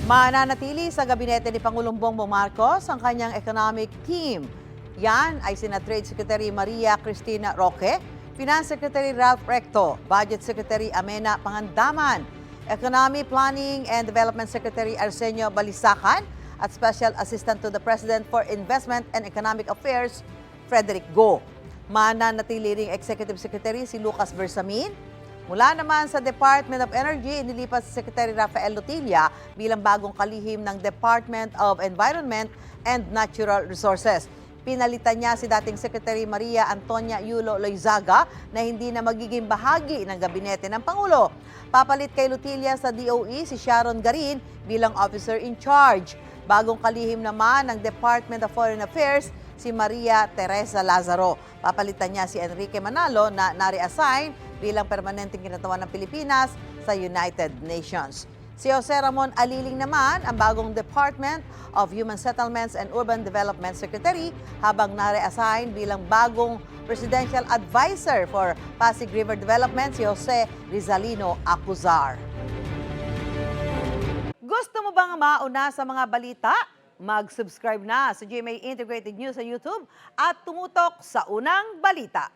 Mananatili sa gabinete ni Pangulong Bongbong Marcos ang kanyang economic team. Yan ay sina Trade Secretary Maria Cristina Roque, Finance Secretary Ralph Recto, Budget Secretary Amena Pangandaman, Economy Planning and Development Secretary Arsenio Balisacan, at Special Assistant to the President for Investment and Economic Affairs, Frederick Go. Mananatili ring Executive Secretary si Lucas Bersamin. Mula naman sa Department of Energy, inilipat si Secretary Rafael Lutilla bilang bagong kalihim ng Department of Environment and Natural Resources. Pinalitan niya si dating Secretary Maria Antonia Yulo Loizaga na hindi na magiging bahagi ng gabinete ng Pangulo. Papalit kay Lutilla sa DOE si Sharon Garin bilang Officer in Charge. Bagong kalihim naman ng Department of Foreign Affairs si Maria Teresa Lazaro. Papalitan niya si Enrique Manalo na nare-assign bilang permanenteng kinatawan ng Pilipinas sa United Nations. Si Jose Ramon Aliling naman ang bagong Department of Human Settlements and Urban Development Secretary habang nare-assign bilang bagong Presidential Advisor for Pasig River Development si Jose Rizalino Acuzar. Gusto mo bang mauna sa mga balita? Mag-subscribe na sa GMA Integrated News sa YouTube at tumutok sa unang balita.